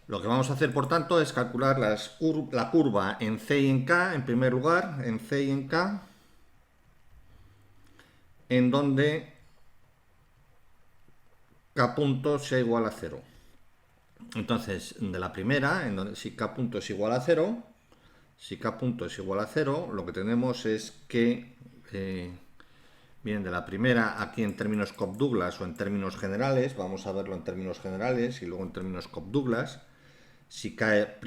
Lo que vamos a hacer, por tanto, es calcular la curva en C y en K, en primer lugar, en C y en K, en donde K punto sea igual a cero. Entonces, de la primera, en donde si K punto es igual a cero, si K punto es igual a cero, lo que tenemos es que, bien, de la primera, aquí en términos Cobb-Douglas o en términos generales, vamos a verlo en términos generales y luego en términos Cobb-Douglas. Si K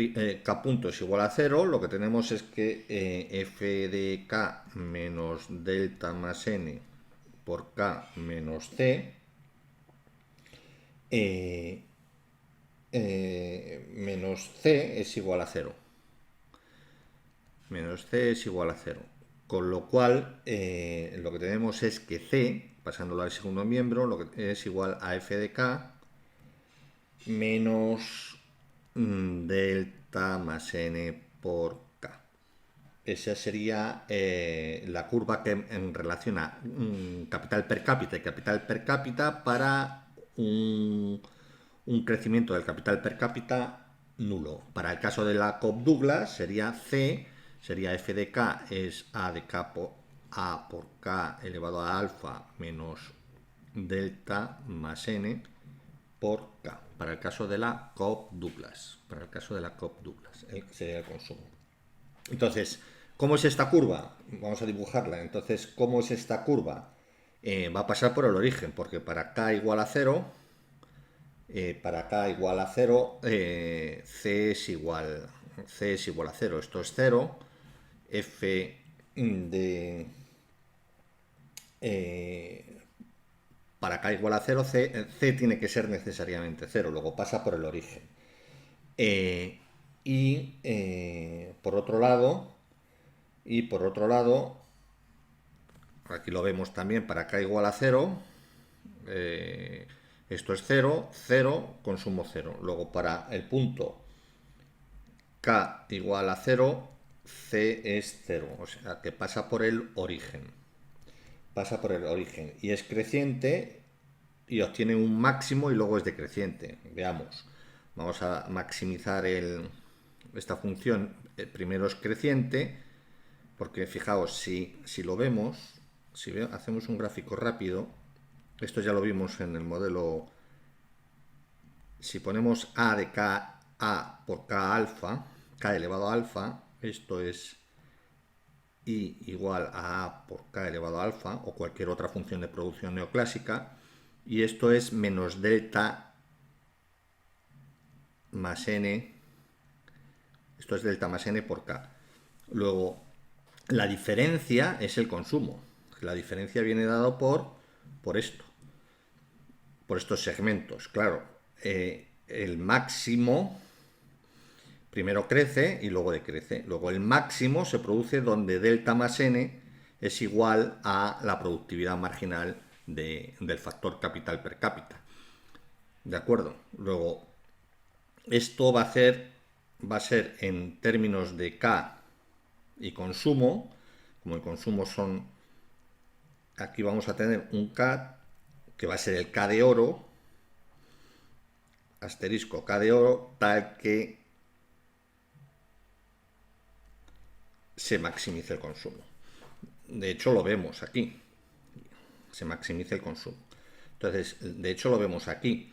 punto es igual a cero, lo que tenemos es que f de K menos delta más n por K menos C eh, menos C es igual a cero. Menos C es igual a cero. Con lo cual, lo que tenemos es que C, pasándolo al segundo miembro, lo que es igual a f de K menos delta más n por K. Esa sería la curva que relaciona capital per cápita y capital per cápita para un crecimiento del capital per cápita nulo. Para el caso de la Cobb-Douglas sería C, sería f de K es a de K por a por K elevado a alfa menos delta más n por K. Para el caso de la Cobb-Douglas. Para el caso de la Cobb-Douglas sería el consumo. Entonces, ¿cómo es esta curva? Vamos a dibujarla. Entonces, ¿cómo es esta curva? Va a pasar por el origen, porque para K igual a cero, C es igual a cero. Esto es cero. F de para K igual a cero, C tiene que ser necesariamente cero. Luego pasa por el origen. Eh, por otro lado, aquí lo vemos también para K igual a cero. Esto es cero, cero, consumo cero. Luego para el punto K igual a cero, C es cero. O sea que pasa por el origen. Pasa por el origen. Y es creciente y obtiene un máximo y luego es decreciente. Veamos. Vamos a maximizar esta función. El primero es creciente, porque fijaos, si lo vemos, hacemos un gráfico rápido, esto ya lo vimos en el modelo, si ponemos a de K a por K alfa, K elevado a alfa, esto es I igual a por K elevado a alfa, o cualquier otra función de producción neoclásica, y esto es menos delta más n, esto es delta más n por K. Luego, la diferencia es el consumo. La diferencia viene dado por esto, por estos segmentos. Claro, el máximo primero crece y luego decrece. Luego el máximo se produce donde delta más n es igual a la productividad marginal del factor capital per cápita. ¿De acuerdo? Luego, esto va a ser en términos de K y consumo. Como el consumo son, aquí vamos a tener un K que va a ser el K de oro, asterisco K de oro, tal que se maximice el consumo. De hecho lo vemos aquí, se maximiza el consumo. Entonces, de hecho lo vemos aquí.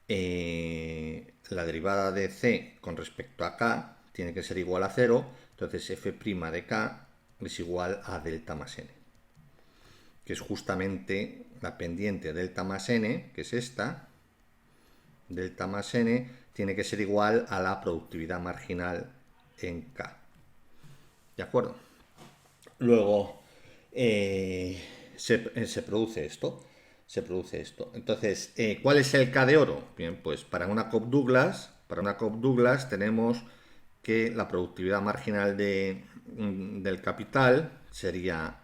La derivada de C con respecto a K tiene que ser igual a cero, entonces f' de K es igual a delta más n, que es justamente la pendiente delta más n, que es esta. Delta más n tiene que ser igual a la productividad marginal en K. ¿De acuerdo? Luego se produce esto. Se produce esto. Entonces, ¿cuál es el K de oro? Bien, pues para una Cobb-Douglas tenemos que la productividad marginal del capital sería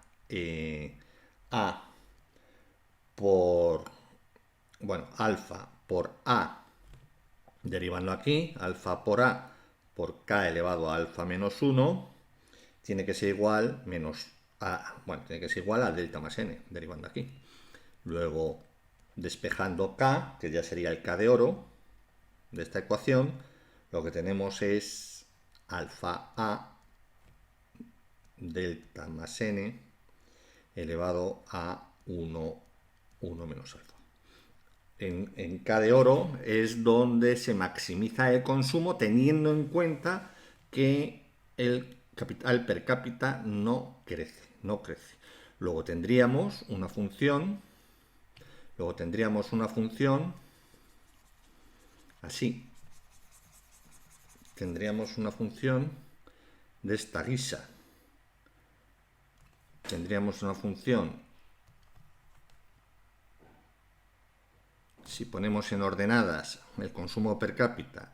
A por, bueno, alfa por A, derivando aquí, alfa por A por K elevado a alfa menos 1, tiene que ser igual menos A, bueno, tiene que ser igual a delta más n, derivando aquí. Luego, despejando K, que ya sería el K de oro de esta ecuación, lo que tenemos es alfa A delta más n elevado a 1 menos alfa. En K de oro es donde se maximiza el consumo teniendo en cuenta que el capital per cápita no crece. Luego tendríamos una función así. Tendríamos una función de esta guisa. Tendríamos una función, si ponemos en ordenadas el consumo per cápita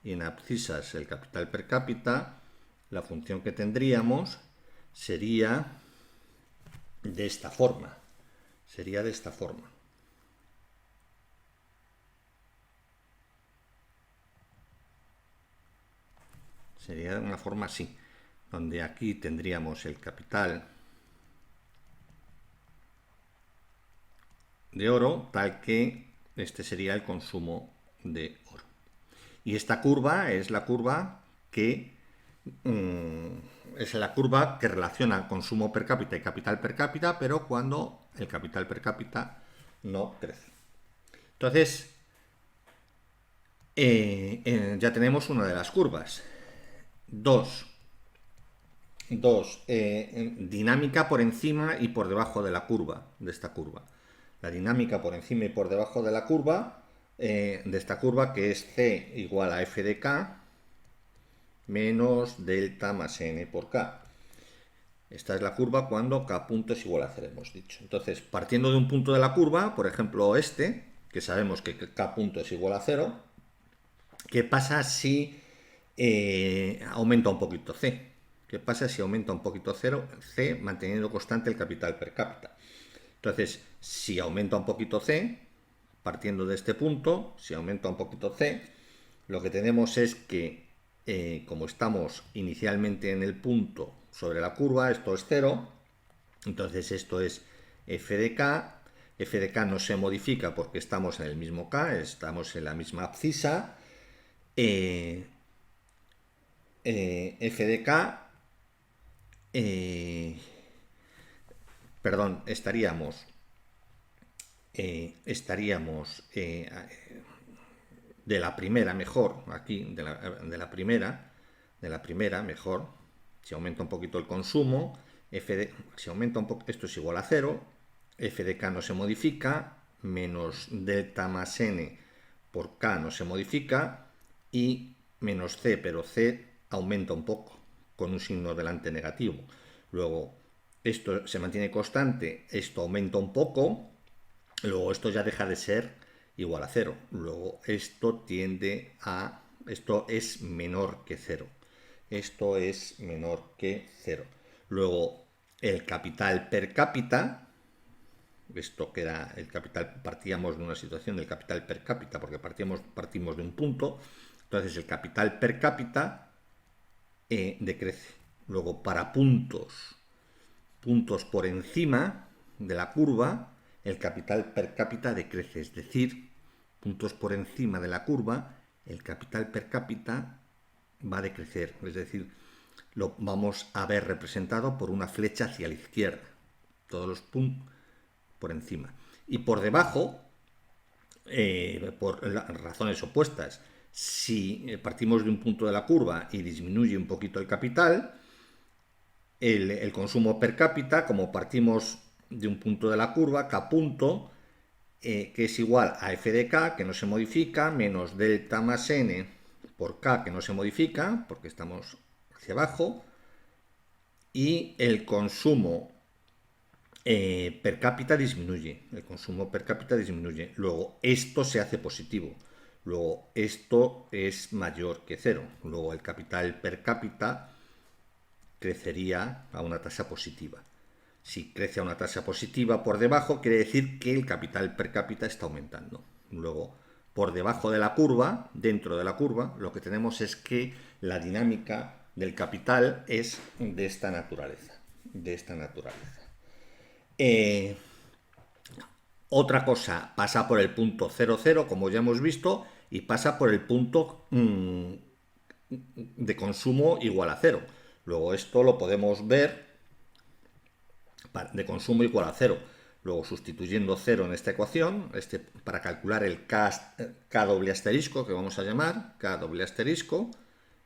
y en abscisas el capital per cápita, la función que tendríamos sería de esta forma. Sería de esta forma. Sería de una forma así, donde aquí tendríamos el capital de oro, tal que este sería el consumo de oro. Y esta curva es la curva que relaciona consumo per cápita y capital per cápita, pero cuando el capital per cápita no crece. Entonces, ya tenemos una de las curvas. Dos, dinámica por encima y por debajo de la curva, de esta curva. La dinámica por encima y por debajo de la curva, de esta curva, que es C igual a F de K menos delta más N por K. Esta es la curva cuando K punto es igual a 0, hemos dicho. Entonces, partiendo de un punto de la curva, por ejemplo este, que sabemos que K punto es igual a 0, ¿qué pasa si aumenta un poquito C? ¿Qué pasa si aumenta un poquito C manteniendo constante el capital per cápita? Entonces, si aumenta un poquito C, partiendo de este punto, si aumenta un poquito C, lo que tenemos es que, como estamos inicialmente en el punto sobre la curva, esto es 0, entonces esto es f de k. F de k no se modifica porque estamos en el mismo k, estamos en la misma abscisa. F de k, perdón, estaríamos de la primera mejor, aquí, de la primera mejor, si aumenta un poquito el consumo, si aumenta un poco, esto es igual a 0, f de k no se modifica, menos delta más n por k no se modifica, y menos c, pero c aumenta un poco, con un signo delante negativo. Luego, esto se mantiene constante, esto aumenta un poco, luego esto ya deja de ser igual a 0. Luego esto esto es menor que 0. Esto es menor que 0. Luego el capital per cápita, esto que era el capital, partíamos de una situación del capital per cápita porque partimos de un punto, entonces el capital per cápita decrece. Luego para puntos por encima de la curva, el capital per cápita decrece, es decir, puntos por encima de la curva, el capital per cápita va a decrecer, es decir, lo vamos a ver representado por una flecha hacia la izquierda, todos los puntos por encima. Y por debajo, por razones opuestas, si partimos de un punto de la curva y disminuye un poquito el capital, el consumo per cápita, como partimos de un punto de la curva, K punto, que es igual a f de k, que no se modifica, menos delta más n por k, que no se modifica, porque estamos hacia abajo, y el consumo per cápita disminuye. El consumo per cápita disminuye. Luego, esto se hace positivo. Luego, esto es mayor que 0. Luego, el capital per cápita crecería a una tasa positiva. Si crece a una tasa positiva por debajo, quiere decir que el capital per cápita está aumentando. Luego, por debajo de la curva, dentro de la curva, lo que tenemos es que la dinámica del capital es de esta naturaleza. Otra cosa, pasa por el punto 0,0, como ya hemos visto, y pasa por el punto de consumo igual a 0. Luego esto lo podemos ver de consumo igual a 0. Luego sustituyendo 0 en esta ecuación, para calcular el K doble asterisco, que vamos a llamar K doble asterisco,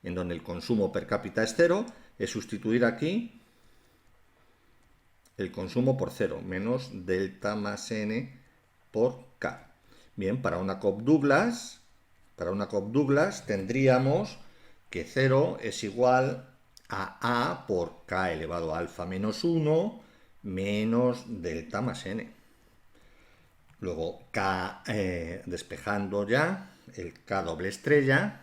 en donde el consumo per cápita es 0, es sustituir aquí el consumo por 0, menos delta más n por K. Bien, para una Cobb Douglas tendríamos que 0 es igual a A por K elevado a alfa menos 1 menos delta más n. Luego K, despejando ya, el K doble estrella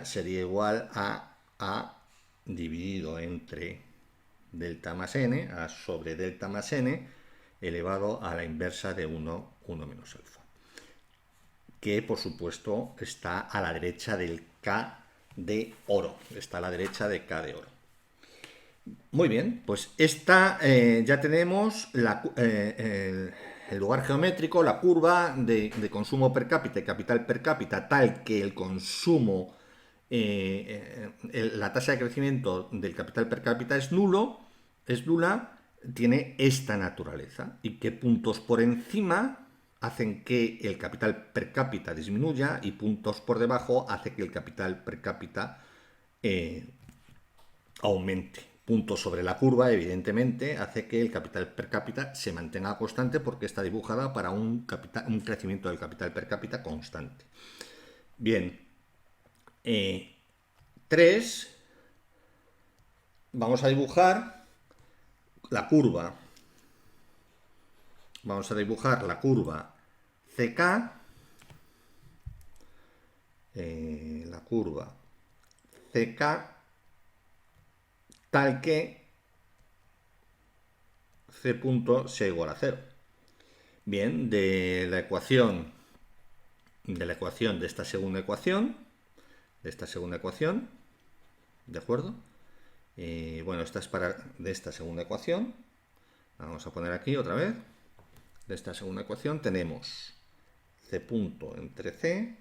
sería igual a A dividido entre delta más n, A sobre delta más n, elevado a la inversa de 1 menos alfa. Que por supuesto está a la derecha del K de oro. Está a la derecha de K de oro. Muy bien, pues esta ya tenemos el lugar geométrico, la curva de consumo per cápita y capital per cápita, tal que el consumo, la tasa de crecimiento del capital per cápita es nula, tiene esta naturaleza y que puntos por encima hacen que el capital per cápita disminuya y puntos por debajo hace que el capital per cápita aumente. Puntos sobre la curva, evidentemente, hace que el capital per cápita se mantenga constante porque está dibujada para un crecimiento del capital per cápita constante. Bien, 3, vamos a dibujar la curva. Vamos a dibujar la curva CK, la curva CK, tal que C punto sea igual a 0. Bien, de la ecuación de esta segunda ecuación, ¿de acuerdo? Bueno, esta es de esta segunda ecuación. Vamos a poner aquí otra vez. De esta segunda ecuación tenemos C punto entre C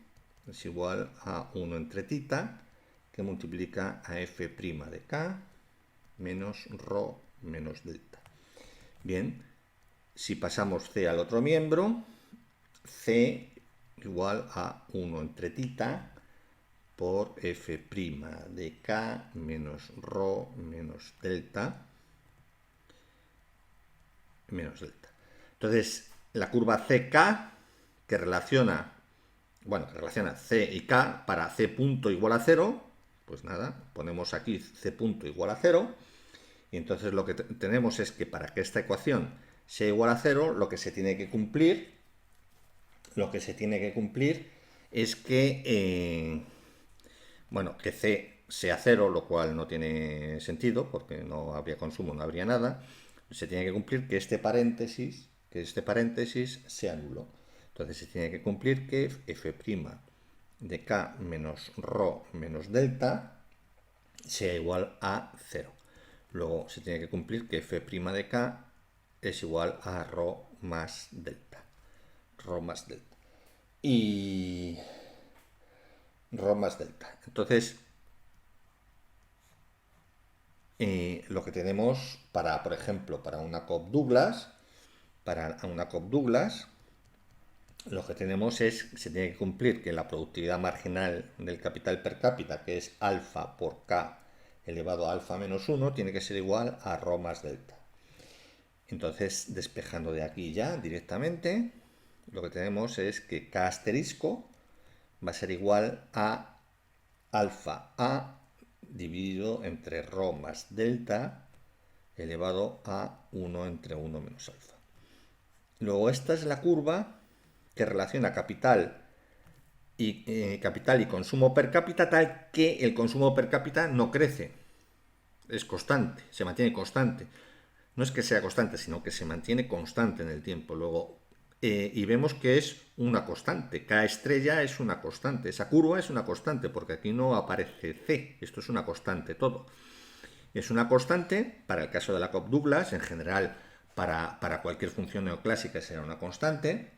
es igual a 1 entre tita, que multiplica a f' de K menos ρ menos delta. Bien, si pasamos C al otro miembro, C igual a 1 entre tita por f' de K menos ρ menos delta. Entonces, la curva CK, que relaciona C y K para C punto igual a 0, pues nada, ponemos aquí C punto igual a 0, y entonces lo que tenemos es que para que esta ecuación sea igual a 0, lo que se tiene que cumplir es que, que C sea 0, lo cual no tiene sentido, porque no habría consumo, no habría nada. Se tiene que cumplir que este paréntesis sea nulo. Entonces se tiene que cumplir que f' de K menos ρ menos delta sea igual a 0. Luego se tiene que cumplir que f' de K es igual a ρ más delta. Y ρ más delta. Entonces, lo que tenemos por ejemplo, para una Cobb Douglas, lo que tenemos se tiene que cumplir que la productividad marginal del capital per cápita, que es alfa por K elevado a alfa menos 1, tiene que ser igual a ρ más delta. Entonces, despejando de aquí ya directamente, lo que tenemos es que K asterisco va a ser igual a alfa A dividido entre ρ más delta elevado a 1 entre 1 menos alfa. Luego esta es la curva que relaciona capital y consumo per cápita, tal que el consumo per cápita no crece, es constante, se mantiene constante. No es que sea constante, sino que se mantiene constante en el tiempo. Luego, y vemos que es una constante. K estrella es una constante. Esa curva es una constante, porque aquí no aparece C. Esto es una constante todo. Es una constante para el caso de la Cobb Douglas. En general, para cualquier función neoclásica será una constante.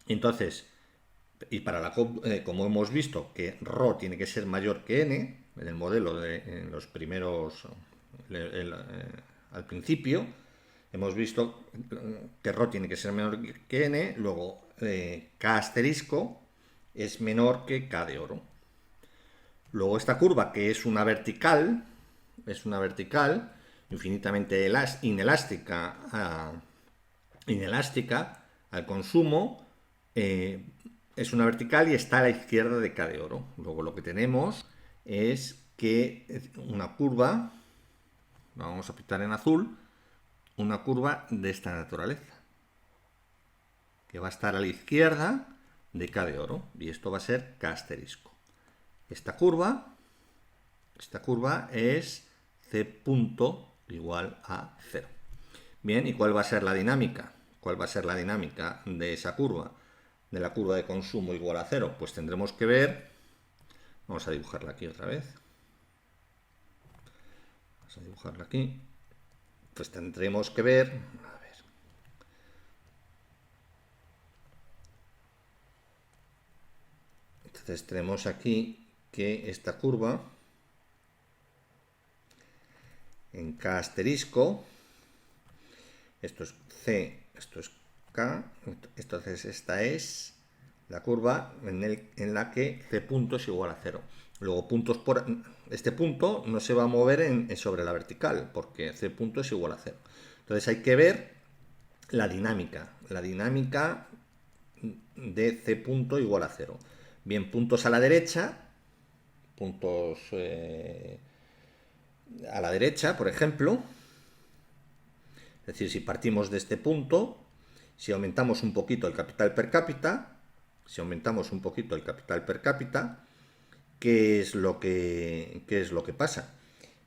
Entonces, Y para como hemos visto que ρ tiene que ser mayor que n, en el modelo en los primeros, al principio, hemos visto que ρ tiene que ser menor que n, luego k asterisco es menor que k de oro. Luego esta curva, que es una vertical infinitamente inelástica al consumo, es una vertical y está a la izquierda de K de oro. Luego lo que tenemos es que una curva, vamos a pintar en azul, una curva de esta naturaleza, que va a estar a la izquierda de K de oro, y esto va a ser K asterisco. Esta curva es C punto igual a 0. Bien, ¿y cuál va a ser la dinámica? ¿Cuál va a ser la dinámica de esa curva? De la curva de consumo igual a 0. Pues tendremos que ver, vamos a dibujarla aquí otra vez. Vamos a dibujarla aquí. Pues tendremos que ver, a ver. Entonces tenemos aquí que esta curva en K asterisco, esto es C, esto es K, entonces esta es la curva en la que C punto es igual a 0. Luego puntos por este punto no se va a mover sobre la vertical, porque C punto es igual a 0. Entonces hay que ver la dinámica de C punto igual a 0. Bien, puntos a la derecha, puntos a la derecha, por ejemplo. Es decir, si partimos de este punto, si aumentamos un poquito el capital per cápita, ¿qué es lo que pasa?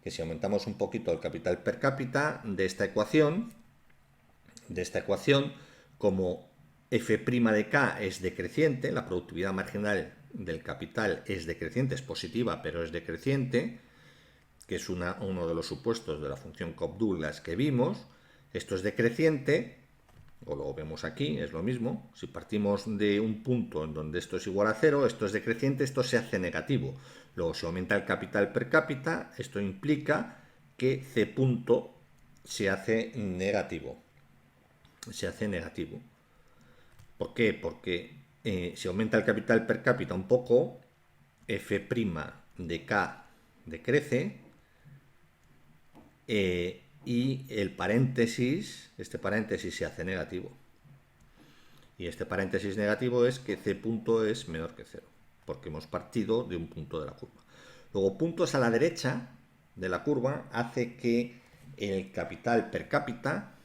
Que si aumentamos un poquito el capital per cápita de esta ecuación, como f' de k es decreciente, la productividad marginal del capital es decreciente, es positiva, pero es decreciente, que es uno de los supuestos de la función Cobb-Douglas que vimos. Esto es decreciente, o lo vemos aquí, es lo mismo. Si partimos de un punto en donde esto es igual a 0, esto es decreciente, esto se hace negativo. Luego se aumenta el capital per cápita, esto implica que C punto se hace negativo. ¿Por qué? Porque si aumenta el capital per cápita un poco, f' de k decrece, y el paréntesis, este paréntesis se hace negativo. Y este paréntesis negativo es que C punto es menor que 0, porque hemos partido de un punto de la curva. Luego, puntos a la derecha de la curva hace que el capital per cápita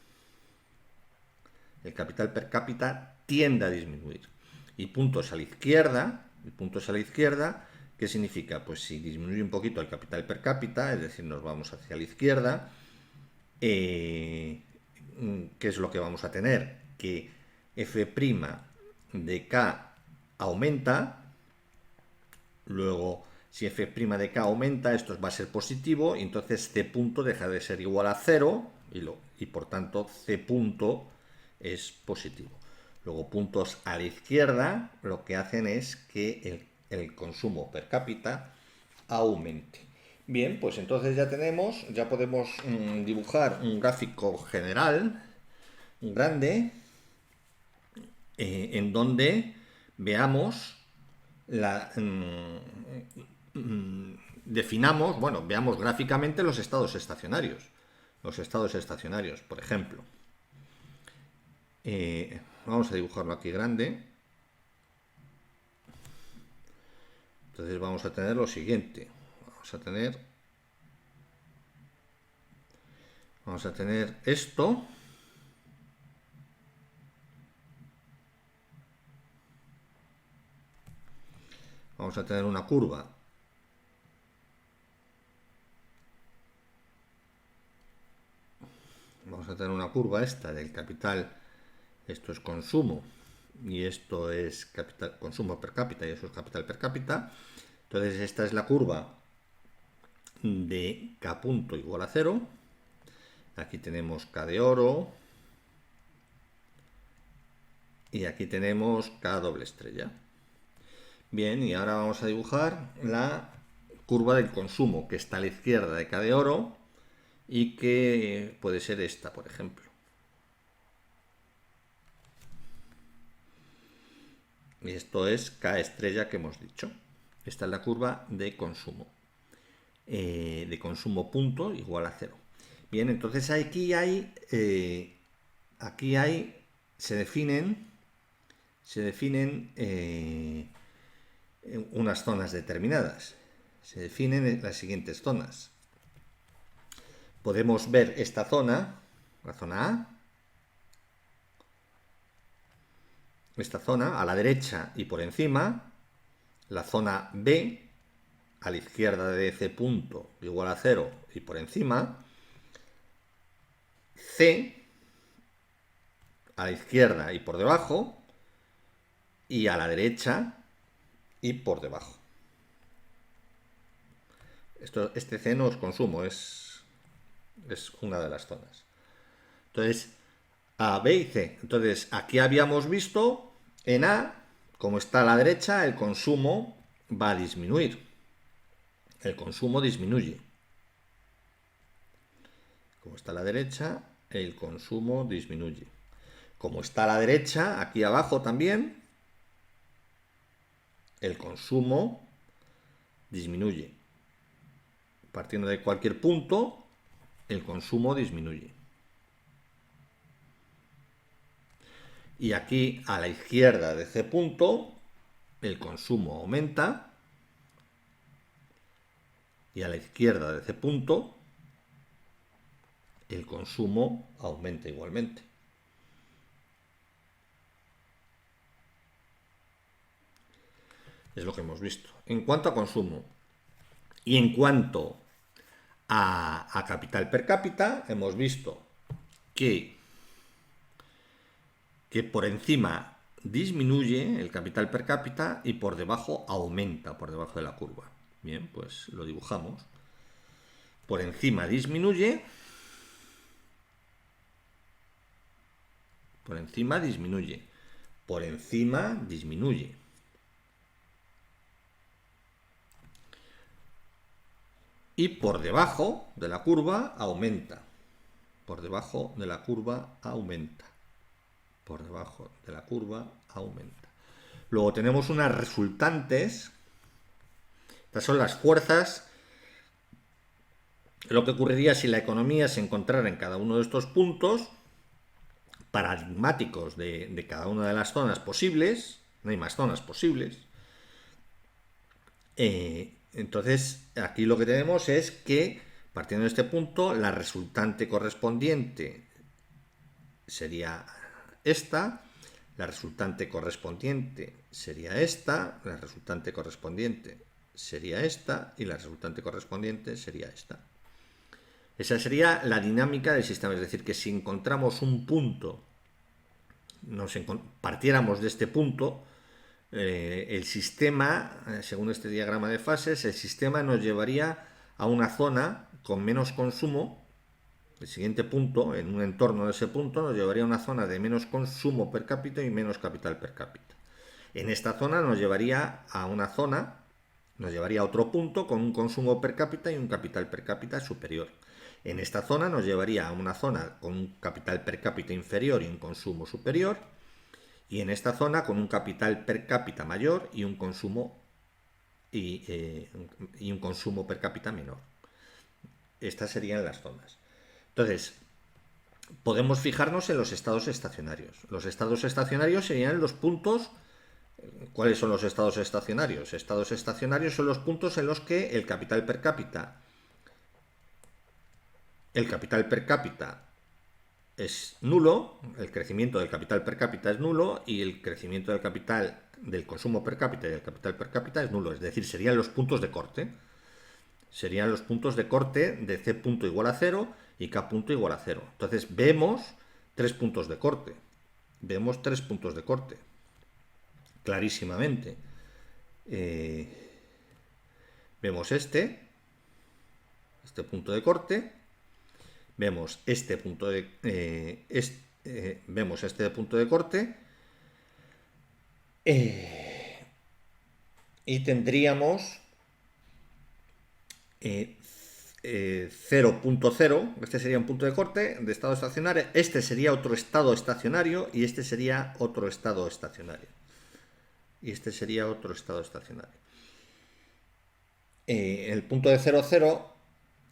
tienda a disminuir. Y puntos a la izquierda, ¿qué significa? Pues si disminuye un poquito el capital per cápita, es decir, nos vamos hacia la izquierda, ¿qué es lo que vamos a tener? Que f' de k aumenta, luego si f' de k aumenta, esto va a ser positivo, y entonces C punto deja de ser igual a 0, y por tanto C punto es positivo. Luego puntos a la izquierda lo que hacen es que el consumo per cápita aumente. Bien, pues entonces ya podemos dibujar un gráfico general, grande, en donde veamos veamos gráficamente los estados estacionarios. Por ejemplo, vamos a dibujarlo aquí grande. Entonces vamos a tener lo siguiente. Vamos a tener esto. Vamos a tener una curva esta del capital. Esto es consumo y esto es consumo per cápita y eso es capital per cápita. Entonces esta es la curva de K punto igual a 0. Aquí tenemos K de oro y aquí tenemos K doble estrella. Bien, y ahora vamos a dibujar la curva del consumo, que está a la izquierda de K de oro y que puede ser esta, por ejemplo. Y esto es K estrella que hemos dicho. Esta es la curva de consumo. De consumo punto igual a 0. Bien, entonces se definen unas zonas determinadas. Se definen las siguientes zonas. Podemos ver esta zona, la zona A, esta zona a la derecha y por encima, la zona B, a la izquierda de C punto igual a 0 y por encima, C, a la izquierda y por debajo, y a la derecha y por debajo. Este C no es consumo, es una de las zonas. Entonces, A, B y C. Entonces, aquí habíamos visto en A, como está a la derecha, el consumo va a disminuir. El consumo disminuye. Como está a la derecha, el consumo disminuye. Como está a la derecha, aquí abajo también, el consumo disminuye. Partiendo de cualquier punto, el consumo disminuye. Y aquí a la izquierda de C punto, el consumo aumenta. Y a la izquierda de C punto, el consumo aumenta igualmente. Es lo que hemos visto. En cuanto a consumo y en cuanto a capital per cápita, hemos visto que por encima disminuye el capital per cápita y por debajo aumenta, por debajo de la curva. Bien, pues lo dibujamos. Por encima disminuye, por encima disminuye, por encima disminuye. Y por debajo de la curva aumenta. Por debajo de la curva aumenta. Por debajo de la curva aumenta. Luego tenemos unas resultantes. Estas son las fuerzas. Lo que ocurriría si la economía se encontrara en cada uno de estos puntos paradigmáticos de cada una de las zonas posibles. No hay más zonas posibles. Entonces, aquí lo que tenemos es que, partiendo de este punto, la resultante correspondiente sería esta, la resultante correspondiente sería esta, la resultante correspondiente sería esta y la resultante correspondiente sería esta. Esa sería la dinámica del sistema, es decir, que si encontramos un punto, partiéramos de este punto, el sistema, según este diagrama de fases, el sistema nos llevaría a una zona con menos consumo. El siguiente punto, en un entorno de ese punto, nos llevaría a una zona de menos consumo per cápita y menos capital per cápita. En esta zona nos llevaría a otro punto con un consumo per cápita y un capital per cápita superior. En esta zona nos llevaría a una zona con un capital per cápita inferior y un consumo superior. Y en esta zona con un capital per cápita mayor y un consumo per cápita menor. Estas serían las zonas. Entonces, podemos fijarnos en los estados estacionarios. Los estados estacionarios serían los puntos. ¿Cuáles son los estados estacionarios? Estados estacionarios son los puntos en los que el capital per cápita es nulo, el crecimiento del capital per cápita es nulo y el crecimiento del consumo per cápita y del capital per cápita es nulo. Es decir, serían los puntos de corte. Serían los puntos de corte de C punto igual a 0 y K punto igual a 0. Entonces vemos 3 puntos de corte. Vemos 3 puntos de corte. Clarísimamente. Vemos este punto de corte. Vemos este punto de punto de corte. y tendríamos 0.0, este sería un punto de corte de estado estacionario, este sería otro estado estacionario y este sería otro estado estacionario. Y este sería otro estado estacionario. El punto de 0,0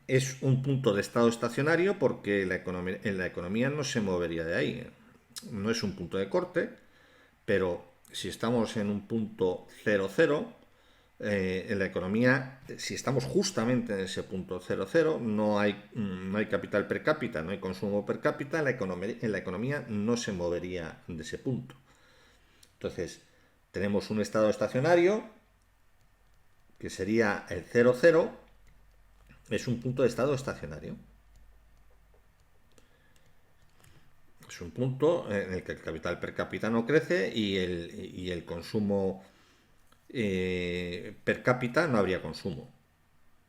es un punto de estado estacionario porque en la economía no se movería de ahí. No es un punto de corte, pero si estamos en un punto 0,0, en la economía, si estamos justamente en ese punto 0,0, no hay capital per cápita, no hay consumo per cápita, en la economía no se movería de ese punto. Entonces, tenemos un estado estacionario, que sería el 0,0, es un punto de estado estacionario. Es un punto en el que el capital per cápita no crece y el consumo per cápita no habría consumo.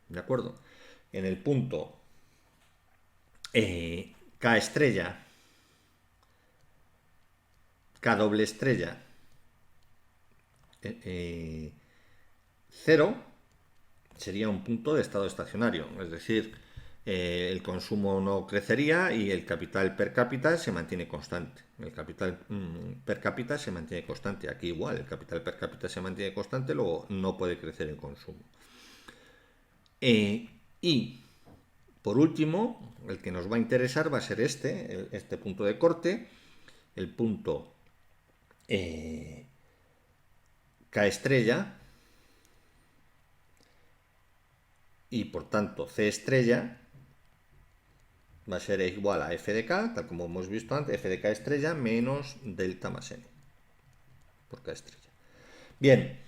¿De acuerdo? En el punto K estrella, K doble estrella, 0 sería un punto de estado estacionario, es decir, el consumo no crecería y el capital per cápita se mantiene constante. El capital per cápita se mantiene constante. Aquí igual, el capital per cápita se mantiene constante, luego no puede crecer el consumo. Y por último, el que nos va a interesar va a ser este punto de corte, el punto K estrella, y por tanto C estrella va a ser igual a f de k, tal como hemos visto antes, f de k estrella menos delta más n por k estrella. Bien,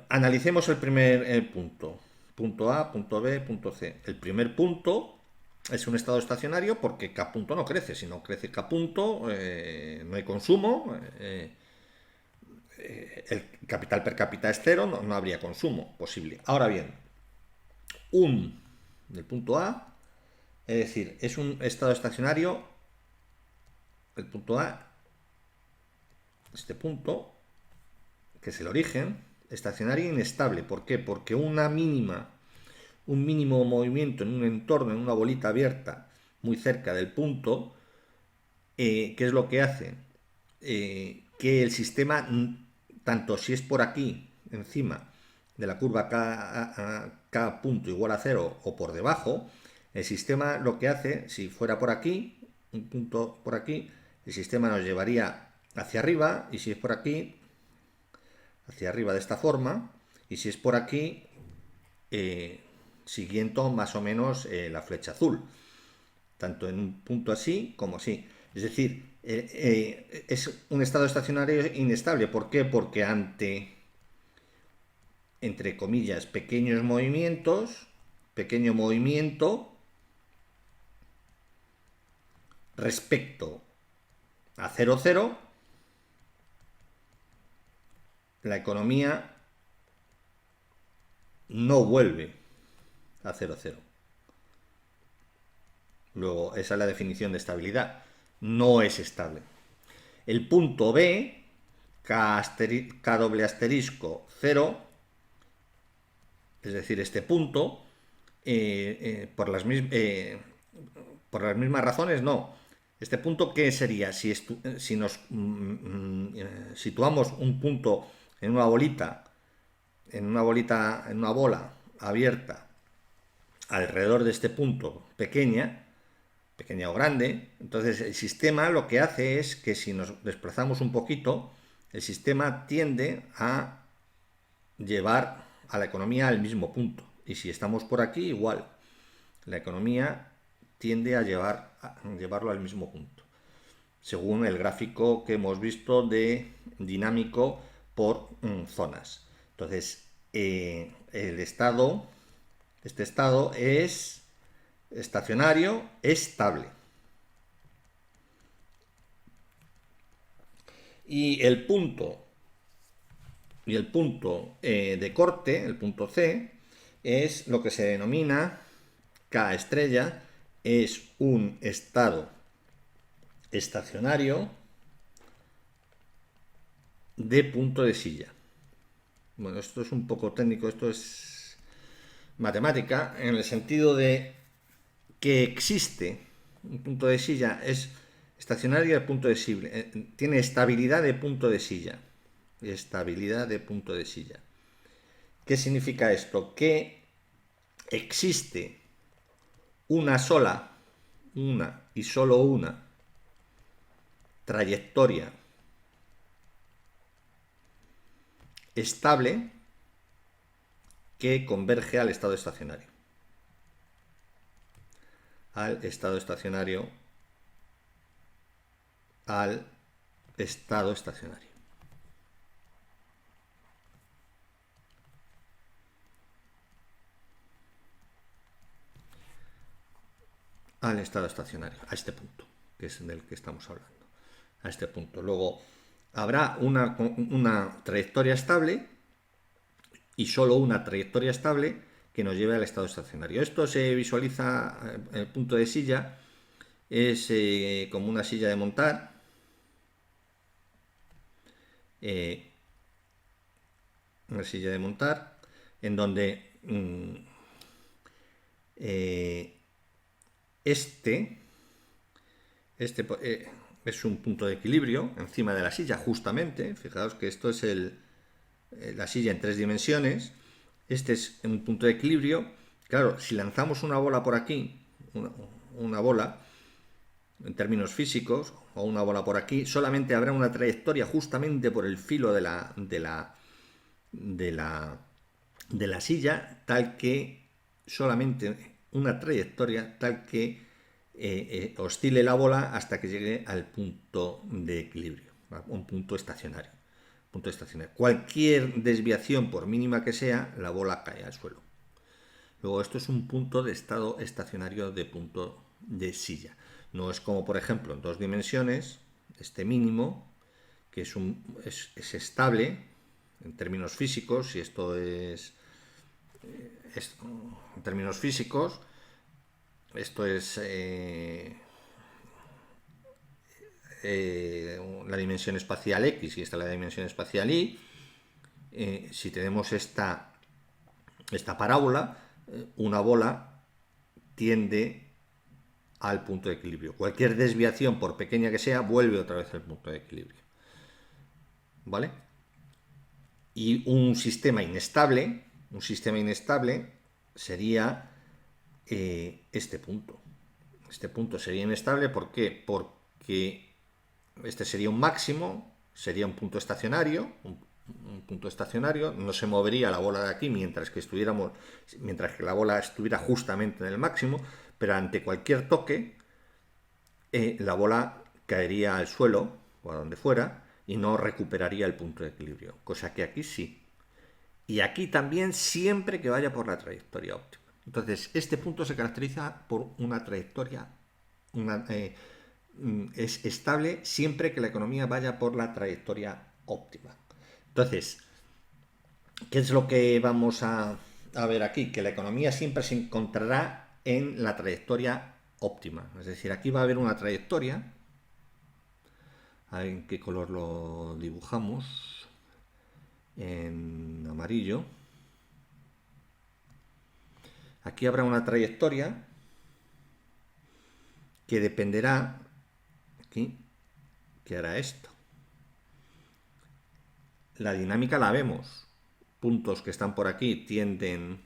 analicemos el primer punto. Punto A, punto B, punto C. El primer punto es un estado estacionario porque K punto no crece. Si no crece K punto, no hay consumo. El capital per cápita es cero, no habría consumo posible. Ahora bien, del punto A, es decir, es un estado estacionario, el punto A, este punto, que es el origen, estacionario inestable. ¿Por qué? Porque un mínimo movimiento en un entorno, en una bolita abierta, muy cerca del punto, ¿qué es lo que hace? Que el sistema, tanto si es por aquí, encima de la curva K punto igual a 0 o por debajo, el sistema lo que hace, si fuera por aquí, un punto por aquí, el sistema nos llevaría hacia arriba, y si es por aquí, hacia arriba de esta forma, y si es por aquí, siguiendo más o menos la flecha azul, tanto en un punto así como así. Es decir, es un estado estacionario inestable. ¿Por qué? Porque ante, entre comillas, pequeño movimiento respecto a 0,0, la economía no vuelve a 0,0. Luego, esa es la definición de estabilidad. No es estable. El punto B, K doble asterisco 0, es decir, este punto, por las mismas razones, no. Este punto, ¿qué sería? Si nos situamos un punto en una bolita, en una bola abierta, alrededor de este punto pequeña o grande, entonces el sistema lo que hace es que si nos desplazamos un poquito, el sistema tiende a llevar a la economía al mismo punto. Y si estamos por aquí, igual. La economía tiende a llevarlo al mismo punto, según el gráfico que hemos visto de dinámico por zonas. Entonces, este estado es estacionario, estable. Y el punto de corte, el punto C, es lo que se denomina K estrella, es un estado estacionario de punto de silla. Bueno, esto es un poco técnico, esto es matemática, en el sentido de que existe un punto de silla, es estacionario el punto de silla, tiene estabilidad de punto de silla. Estabilidad de punto de silla. ¿Qué significa esto? Que existe una y solo una trayectoria estable que converge al estado estacionario. Al estado estacionario. Al estado estacionario. Al estado estacionario, a este punto, que es del que estamos hablando. A este punto. Luego habrá una trayectoria estable y solo una trayectoria estable que nos lleve al estado estacionario. Esto se visualiza, el punto de silla es como una silla de montar, una silla de montar en donde este es un punto de equilibrio encima de la silla, justamente. Fijaos que esto es la silla en 3 dimensiones. Este es un punto de equilibrio. Claro, si lanzamos una bola por aquí, una bola, en términos físicos, o una bola por aquí, solamente habrá una trayectoria justamente por el filo de la silla, tal que solamente una trayectoria tal que oscile la bola hasta que llegue al punto de equilibrio, un punto estacionario. Cualquier desviación, por mínima que sea, la bola cae al suelo. Luego, esto es un punto de estado estacionario de punto de silla. No es como, por ejemplo, en 2 dimensiones, este mínimo, que es estable en términos físicos, y esto es en términos físicos, esto es la dimensión espacial X y esta es la dimensión espacial Y. Si tenemos esta parábola, una bola tiende al punto de equilibrio. Cualquier desviación, por pequeña que sea, vuelve otra vez al punto de equilibrio. ¿Vale? Y un sistema inestable sería este punto. Este punto sería inestable, ¿por qué? Porque este sería un máximo, sería un punto estacionario, no se movería la bola de aquí mientras que la bola estuviera justamente en el máximo, pero ante cualquier toque la bola caería al suelo o a donde fuera y no recuperaría el punto de equilibrio, cosa que aquí sí. Y aquí también, siempre que vaya por la trayectoria óptima. Entonces, este punto se caracteriza por una trayectoria, es estable siempre que la economía vaya por la trayectoria óptima. Entonces, ¿qué es lo que vamos a ver aquí? Que la economía siempre se encontrará en la trayectoria óptima. Es decir, aquí va a haber una trayectoria. A ver en qué color lo dibujamos. En amarillo. Aquí habrá una trayectoria que dependerá, aquí, que hará esto. La dinámica la vemos. Puntos que están por aquí tienden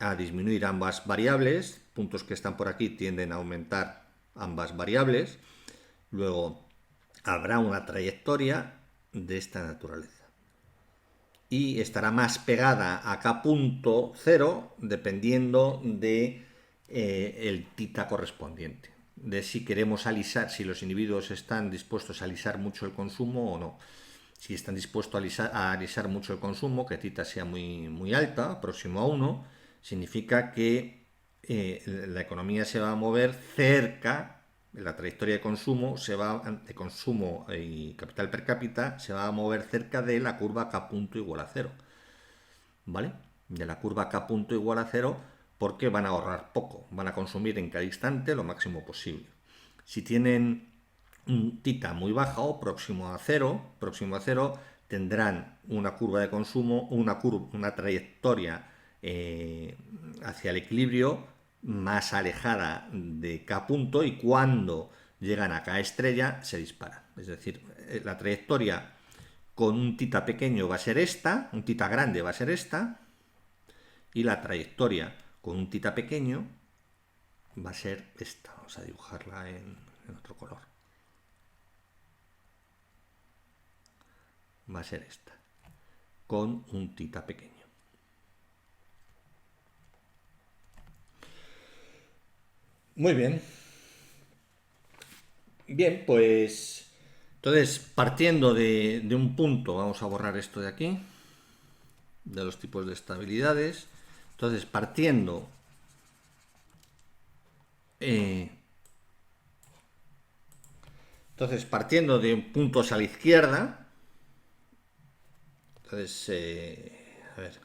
a disminuir ambas variables, puntos que están por aquí tienden a aumentar ambas variables. Luego habrá una trayectoria de esta naturaleza. Y estará más pegada a K punto 0 dependiendo de el tita correspondiente. De si queremos alisar, si los individuos están dispuestos a alisar mucho el consumo o no. Si están dispuestos a alisar mucho el consumo, que tita sea muy alta, próximo a 1, significa que la economía se va a mover cerca, la trayectoria de consumo y capital per cápita se va a mover cerca de la curva K punto igual a 0. ¿Vale? De la curva K punto igual a 0, porque van a ahorrar poco, van a consumir en cada instante lo máximo posible. Si tienen un tita muy baja o próximo a cero, tendrán una curva de consumo, una trayectoria hacia el equilibrio más alejada de K punto, y cuando llegan a K estrella se disparan. Es decir, la trayectoria con un tita pequeño va a ser esta, un tita grande va a ser esta, y la trayectoria con un tita pequeño va a ser esta. Vamos a dibujarla en otro color. Va a ser esta, con un tita pequeño. Muy bien. Bien, pues entonces, partiendo de un punto, vamos a borrar esto de aquí, de los tipos de estabilidades. Entonces, partiendo de puntos a la izquierda, entonces, a ver,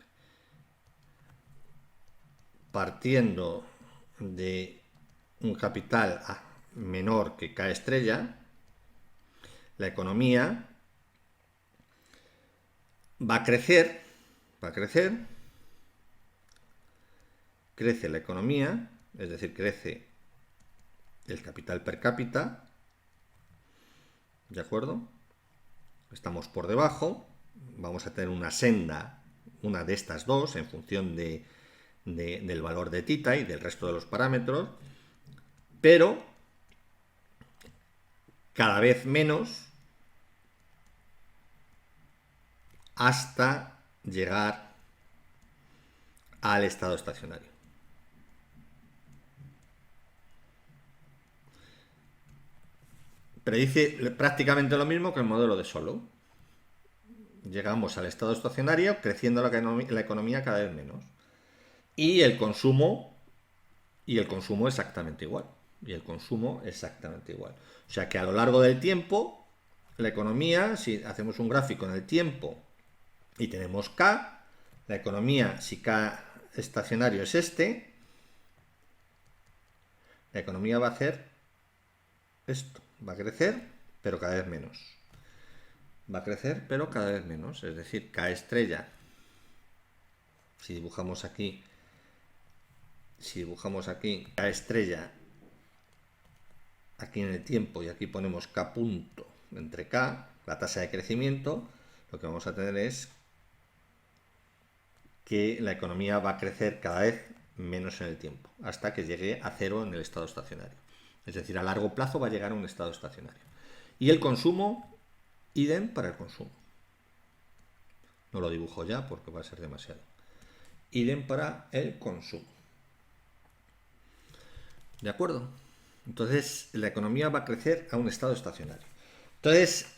partiendo de un capital A menor que K estrella, la economía va a crecer, crece la economía, es decir, crece el capital per cápita, ¿de acuerdo? Estamos por debajo, vamos a tener una senda, una de estas dos, en función del valor de tita y del resto de los parámetros, pero cada vez menos hasta llegar al estado estacionario. Predice prácticamente lo mismo que el modelo de Solow. Llegamos al estado estacionario creciendo la economía cada vez menos. Y el consumo exactamente igual. O sea que a lo largo del tiempo, la economía, si hacemos un gráfico en el tiempo y tenemos K, la economía, si K estacionario es este, la economía va a hacer esto, va a crecer, pero cada vez menos. Va a crecer, pero cada vez menos. Es decir, K estrella, si dibujamos aquí, K estrella aquí en el tiempo, y aquí ponemos K punto entre K, la tasa de crecimiento, lo que vamos a tener es que la economía va a crecer cada vez menos en el tiempo, hasta que llegue a cero en el estado estacionario. Es decir, a largo plazo va a llegar a un estado estacionario. Y el consumo, idem para el consumo. No lo dibujo ya porque va a ser demasiado. Idem para el consumo. ¿De acuerdo? Entonces, la economía va a crecer a un estado estacionario. Entonces,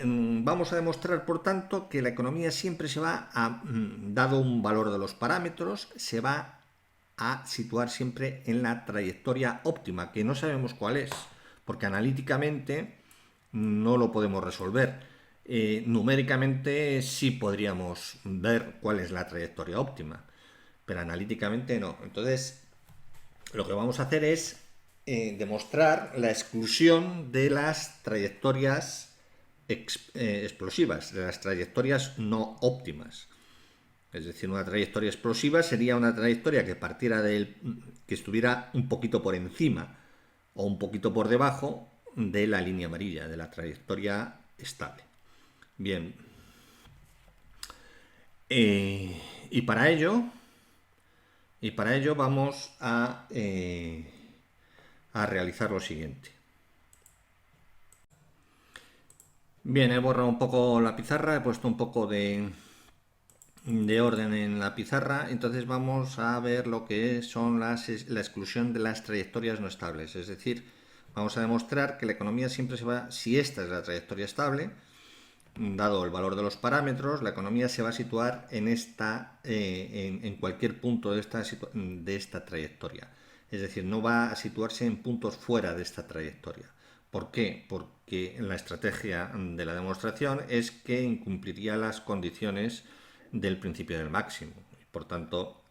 vamos a demostrar, por tanto, que la economía siempre se va a, dado un valor de los parámetros, se va a situar siempre en la trayectoria óptima, que no sabemos cuál es, porque analíticamente no lo podemos resolver. Numéricamente sí podríamos ver cuál es la trayectoria óptima, pero analíticamente no. Entonces, lo que vamos a hacer es demostrar la exclusión de las trayectorias explosivas, de las trayectorias no óptimas. Es decir, una trayectoria explosiva sería una trayectoria que partiera que estuviera un poquito por encima o un poquito por debajo de la línea amarilla, de la trayectoria estable. Bien. Y para ello vamos a realizar lo siguiente. Bien, he borrado un poco la pizarra, he puesto un poco de orden en la pizarra. Entonces vamos a ver lo que son la exclusión de las trayectorias no estables. Es decir, vamos a demostrar que la economía siempre se va, si esta es la trayectoria estable, dado el valor de los parámetros, la economía se va a situar en cualquier punto de esta trayectoria. Es decir, no va a situarse en puntos fuera de esta trayectoria. ¿Por qué? Porque la estrategia de la demostración es que incumpliría las condiciones del principio del máximo. Por tanto,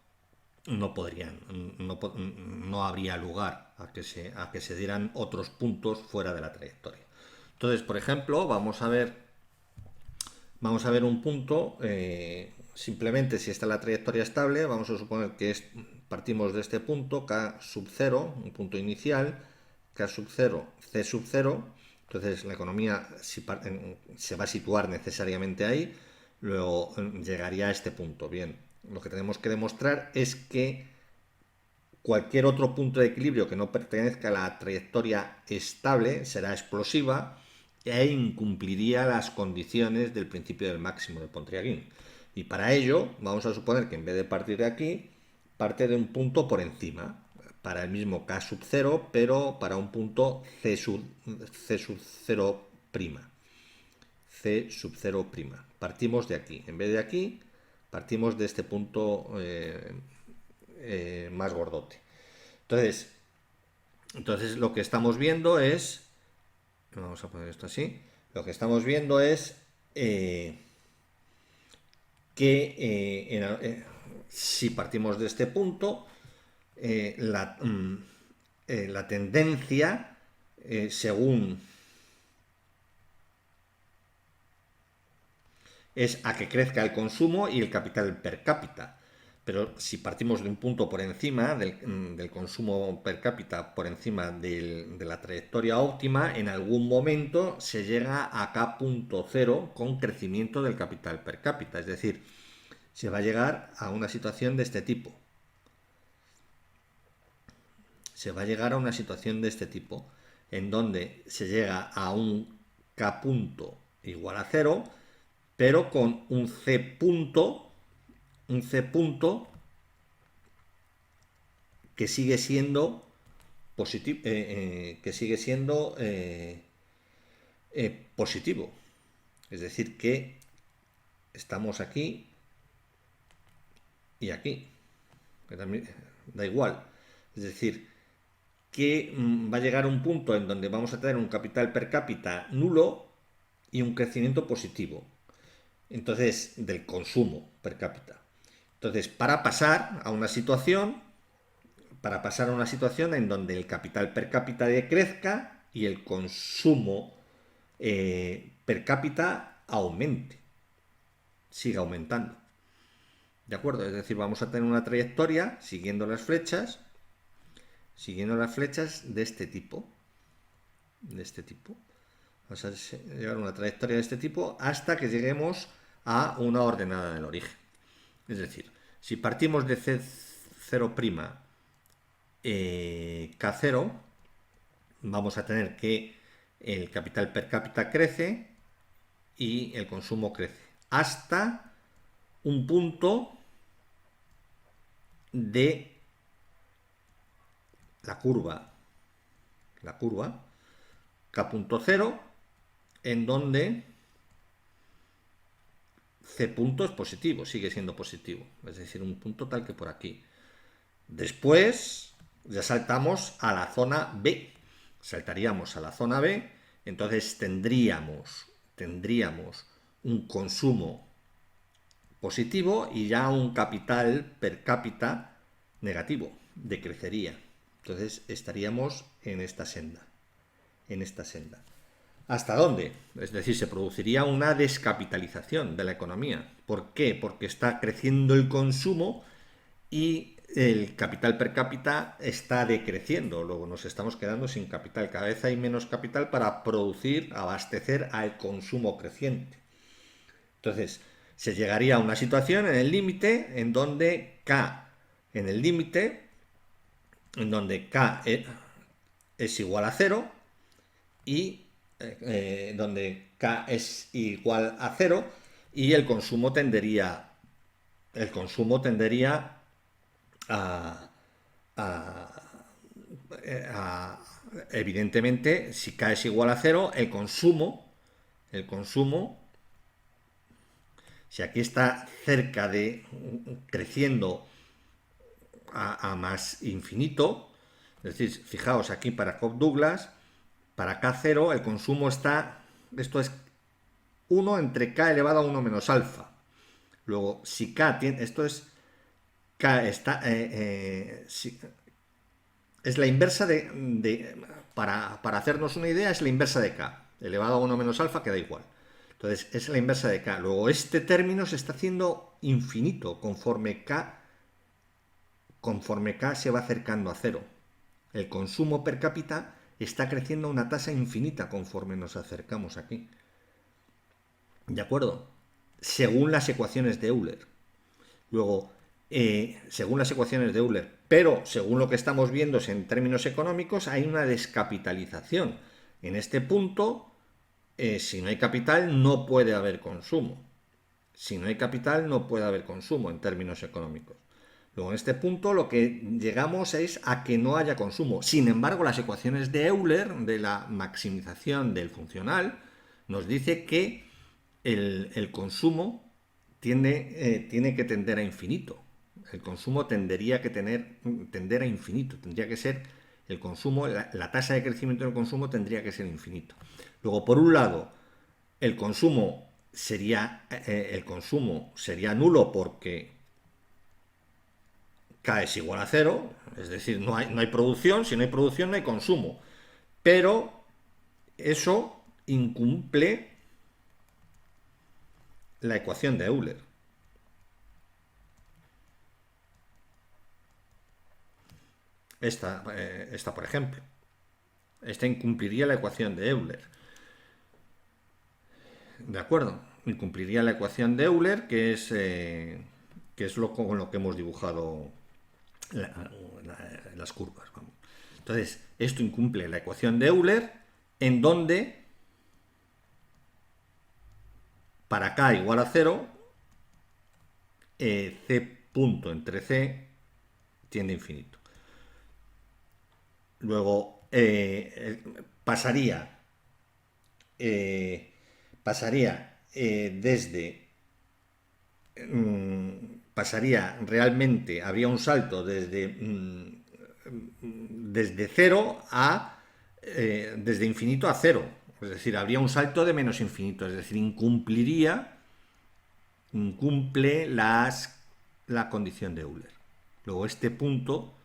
no habría lugar a que se dieran otros puntos fuera de la trayectoria. Entonces, por ejemplo, vamos a ver un punto, simplemente si está la trayectoria estable, vamos a suponer que partimos de este punto, K sub 0, un punto inicial, K sub 0, C sub 0, entonces la economía se va a situar necesariamente ahí, luego llegaría a este punto. Bien, lo que tenemos que demostrar es que cualquier otro punto de equilibrio que no pertenezca a la trayectoria estable será explosiva e incumpliría las condiciones del principio del máximo de Pontryagin. Y para ello vamos a suponer que en vez de partir de aquí, parte de un punto por encima, para el mismo K sub 0, pero para un punto C sub 0'. C sub 0'. Partimos de aquí. En vez de aquí, partimos de este punto más gordote. Entonces lo que estamos viendo es, vamos a poner esto así, lo que estamos viendo es que si partimos de este punto, la tendencia, según es a que crezca el consumo y el capital per cápita. Pero si partimos de un punto por encima del consumo per cápita, por encima de la trayectoria óptima, en algún momento se llega a K.0 con crecimiento del capital per cápita. Es decir, se va a llegar a una situación de este tipo. Se va a llegar a una situación de este tipo, en donde se llega a un K punto igual a 0, pero con un C punto que sigue siendo positivo, positivo. Es decir, que estamos aquí y aquí, que también da igual. Es decir, que va a llegar un punto en donde vamos a tener un capital per cápita nulo y un crecimiento positivo. Entonces, del consumo per cápita. Entonces, para pasar a una situación en donde el capital per cápita decrezca y el consumo per cápita aumente, siga aumentando. ¿De acuerdo? Es decir, vamos a tener una trayectoria siguiendo las flechas de este tipo. Vamos a llevar una trayectoria de este tipo hasta que lleguemos a una ordenada del origen. Es decir, si partimos de C0', K0, vamos a tener que el capital per cápita crece y el consumo crece hasta un punto de la curva K.0, en donde C punto es positivo, sigue siendo positivo, es decir, un punto tal que por aquí. Después ya saltamos a la zona B, entonces tendríamos un consumo positivo y ya un capital per cápita negativo, decrecería. Entonces estaríamos en esta senda. ¿Hasta dónde? Es decir, se produciría una descapitalización de la economía. ¿Por qué? Porque está creciendo el consumo y el capital per cápita está decreciendo. Luego nos estamos quedando sin capital. Cada vez hay menos capital para abastecer al consumo creciente. Entonces, se llegaría a una situación en el límite en donde K es igual a 0 y donde K es igual a 0 y el consumo tendería evidentemente, si K es igual a 0, el consumo, si aquí está cerca de creciendo a más infinito, es decir, fijaos aquí para Cobb-Douglas, para K0 el consumo está, esto es 1 entre K elevado a 1 menos alfa. Luego, si K tiene, esto es K está, es la inversa para hacernos una idea, es la inversa de K. elevado a 1 menos alfa queda igual. Entonces es la inversa de K. Luego este término se está haciendo infinito conforme K se va acercando a cero. El consumo per cápita está creciendo a una tasa infinita conforme nos acercamos aquí. ¿De acuerdo? Según las ecuaciones de Euler. Luego, según las ecuaciones de Euler, pero según lo que estamos viendo en términos económicos, hay una descapitalización. En este punto, si no hay capital, no puede haber consumo. Si no hay capital, no puede haber consumo en términos económicos. Luego, en este punto, lo que llegamos es a que no haya consumo. Sin embargo, las ecuaciones de Euler, de la maximización del funcional, nos dice que el consumo tiene que tender a infinito. El consumo tendría que tender a infinito. Tendría que ser el consumo, la tasa de crecimiento del consumo tendría que ser infinito. Luego, por un lado, el consumo sería nulo porque K es igual a cero, es decir, no hay producción, si no hay producción no hay consumo. Pero eso incumple la ecuación de Euler. Esta, por ejemplo. Esta incumpliría la ecuación de Euler. ¿De acuerdo? Incumpliría la ecuación de Euler, que es con lo que hemos dibujado las curvas. Vamos. Entonces, esto incumple la ecuación de Euler, en donde para K igual a 0, C punto entre C tiende a infinito. Luego pasaría realmente, habría un salto desde 0 a desde infinito a 0, es decir, habría un salto de menos infinito, es decir, incumple la condición de Euler. Luego este punto,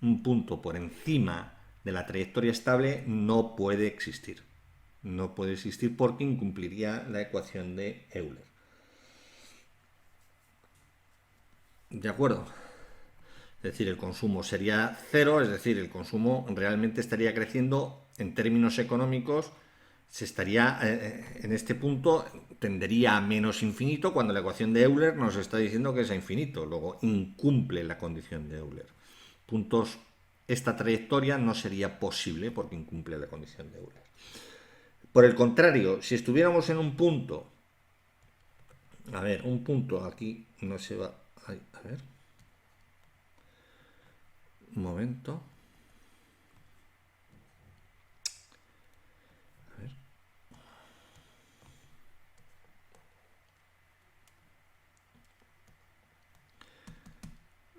un punto por encima de la trayectoria estable, no puede existir. No puede existir porque incumpliría la ecuación de Euler. ¿De acuerdo? Es decir, el consumo sería cero, es decir, el consumo realmente estaría creciendo en términos económicos, en este punto tendería a menos infinito cuando la ecuación de Euler nos está diciendo que es a infinito, luego incumple la condición de Euler. Esta trayectoria no sería posible porque incumple la condición de Euler. Por el contrario, si estuviéramos en un punto, un punto aquí no se va, a ver, un momento,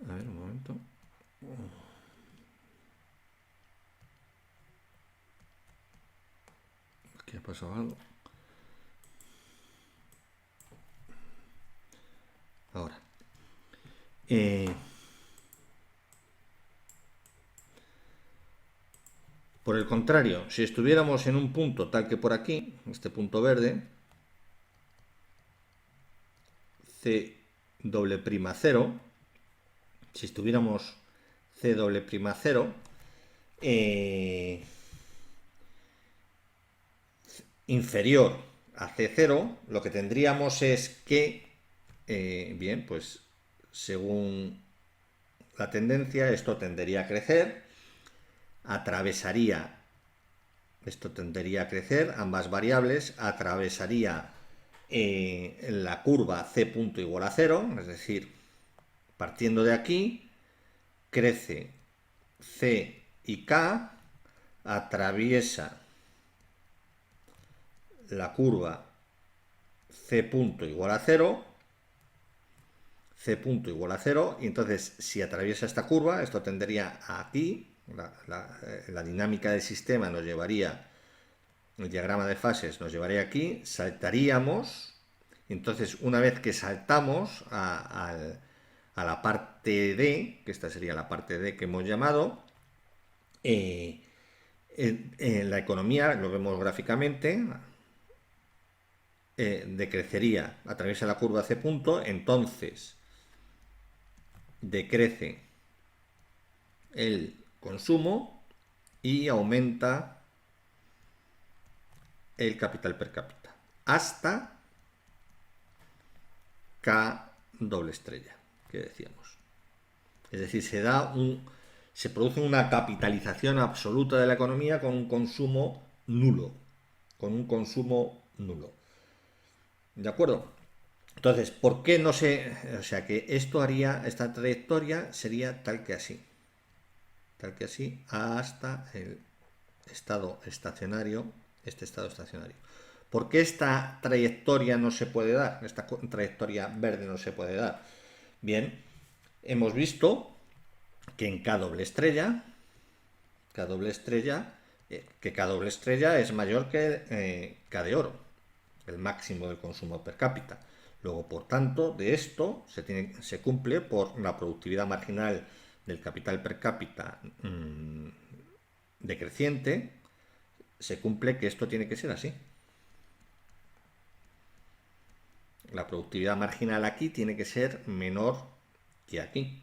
un momento. Aquí ha pasado algo. Ahora. Por el contrario, si estuviéramos en un punto tal que por aquí, este punto verde, C doble prima 0, si estuviéramos C doble prima 0, inferior a C0, lo que tendríamos es que, bien, pues según la tendencia, esto tendería a crecer, esto tendería a crecer, ambas variables, atravesaría la curva C punto igual a 0, es decir, partiendo de aquí, crece C y K, atraviesa la curva C punto igual a 0, C punto igual a 0, y entonces si atraviesa esta curva, esto tendería a aquí, la dinámica del sistema nos llevaría, el diagrama de fases nos llevaría aquí, saltaríamos, entonces una vez que saltamos a la parte D, que esta sería la parte D que hemos llamado, En la economía, lo vemos gráficamente, decrecería, atraviesa la curva C punto, entonces decrece el consumo y aumenta el capital per cápita hasta K doble estrella, que decíamos. Es decir, se produce una capitalización absoluta de la economía con un consumo nulo. Con un consumo nulo. ¿De acuerdo? Entonces, ¿por qué no se...? O sea, que esta trayectoria sería tal que así. Tal que así hasta el estado estacionario, este estado estacionario. ¿Por qué esta trayectoria no se puede dar? Esta trayectoria verde no se puede dar. Bien, hemos visto que en K doble estrella, que K doble estrella es mayor que K de oro, el máximo del consumo per cápita. Luego, por tanto, de esto se cumple por la productividad marginal del capital per cápita decreciente, se cumple que esto tiene que ser así. La productividad marginal aquí tiene que ser menor que aquí.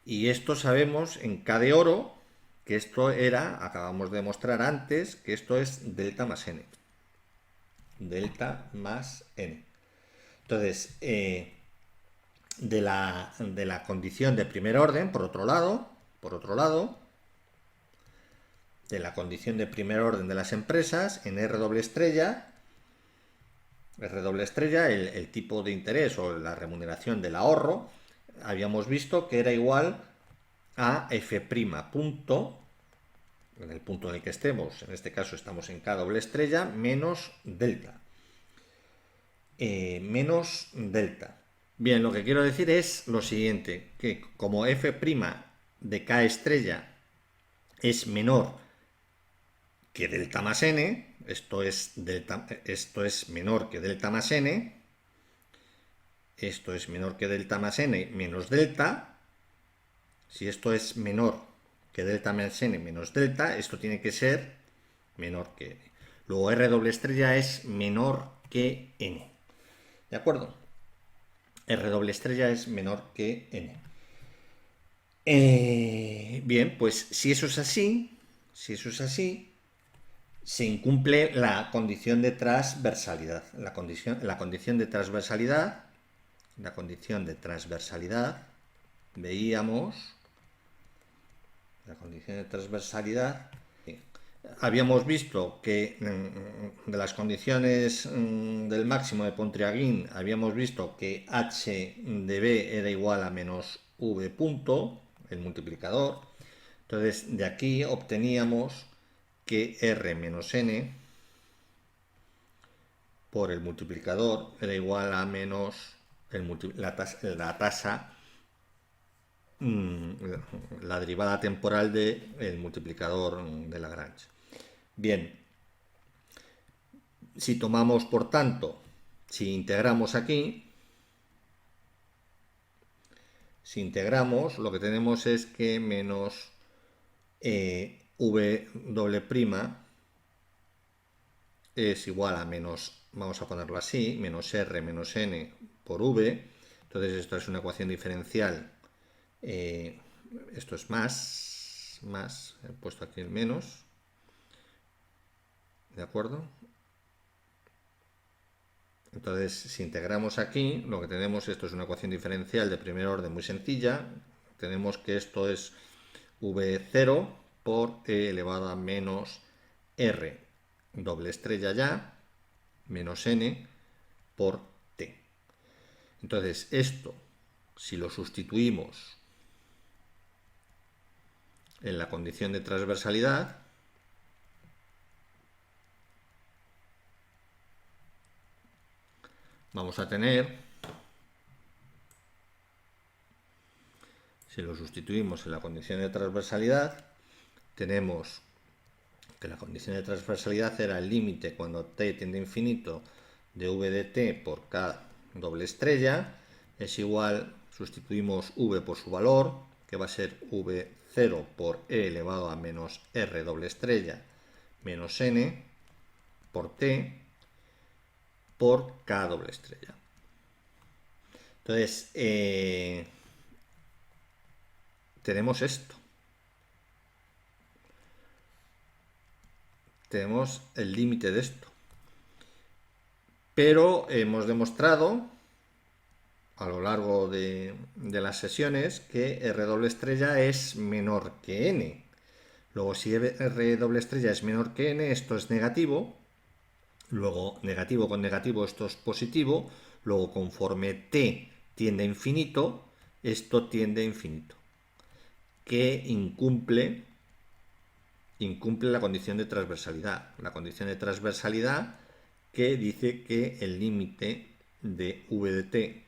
Y esto sabemos en K de oro, que esto acabamos de demostrar antes, que esto es delta más n. Delta más n. Entonces, de la condición de primer orden, por otro lado, de la condición de primer orden de las empresas, en R doble estrella, el tipo de interés o la remuneración del ahorro, habíamos visto que era igual a F' punto, en el punto en el que estemos, en este caso estamos en K doble estrella, menos delta. Menos delta. Bien, lo que quiero decir es lo siguiente, que como F' de K estrella es menor que delta más n, esto es menor que delta más n, esto es menor que delta más n menos delta, si esto es menor que delta más n menos delta, esto tiene que ser menor que n. Luego R doble estrella es menor que n. ¿De acuerdo? R doble estrella es menor que n. Bien, pues si eso es así, se incumple la condición de transversalidad. La condición de transversalidad, veíamos, la condición de transversalidad, habíamos visto que de las condiciones del máximo de Pontryagin, habíamos visto que h de b era igual a menos v punto, el multiplicador. Entonces, de aquí obteníamos que r menos n por el multiplicador era igual a menos la tasa, la derivada temporal del multiplicador de Lagrange. Bien, si tomamos, por tanto, si integramos aquí, lo que tenemos es que menos v doble prima es igual a menos, vamos a ponerlo así, menos r menos n por v. Entonces esto es una ecuación diferencial. Esto es más, he puesto aquí el menos. ¿De acuerdo? Entonces, si integramos aquí, lo que tenemos, esto es una ecuación diferencial de primer orden muy sencilla. Tenemos que esto es v0 por e elevado a menos r doble estrella ya, menos n por t. Entonces, esto, si lo sustituimos en la condición de transversalidad, vamos a tener, si lo sustituimos en la condición de transversalidad, tenemos que la condición de transversalidad era el límite cuando t tiende a infinito de v de t por k doble estrella, es igual, sustituimos v por su valor, que va a ser v0 por e elevado a menos r doble estrella menos n por t por k doble estrella. Entonces, tenemos esto. Tenemos el límite de esto. Pero hemos demostrado a lo largo de las sesiones que R doble estrella es menor que n. Luego, si R doble estrella es menor que n, esto es negativo. Luego, negativo con negativo, esto es positivo. Luego, conforme t tiende a infinito, esto tiende a infinito. Que incumple la condición de transversalidad. La condición de transversalidad que dice que el límite de v de t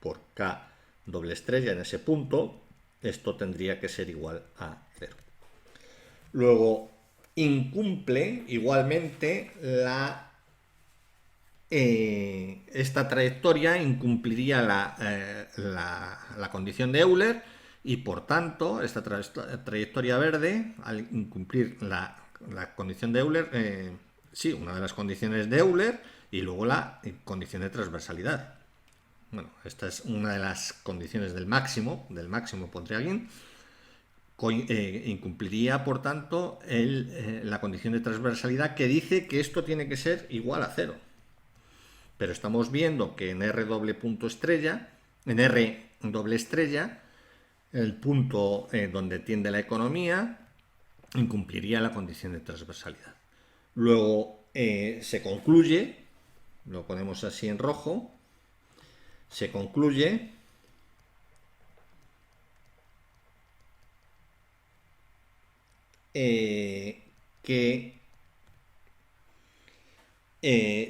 por k doble estrella en ese punto, esto tendría que ser igual a 0. Luego, incumple igualmente esta trayectoria incumpliría la condición de Euler y por tanto esta trayectoria verde, al incumplir la condición de Euler, sí, una de las condiciones de Euler y luego la condición de transversalidad. Bueno, esta es una de las condiciones del máximo pondría alguien. Incumpliría, por tanto, la condición de transversalidad que dice que esto tiene que ser igual a 0. Pero estamos viendo que en R doble punto estrella, en R doble estrella, el punto donde tiende la economía incumpliría la condición de transversalidad. Luego se concluye, lo ponemos así en rojo, se concluye que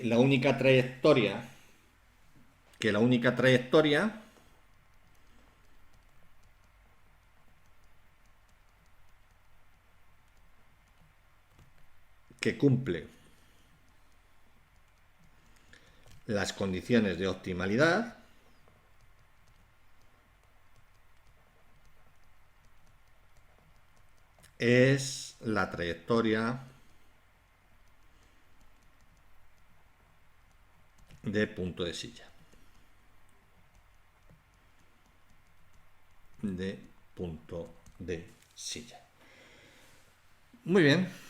la única trayectoria que cumple las condiciones de optimalidad es la trayectoria de punto de silla. De punto de silla. Muy bien.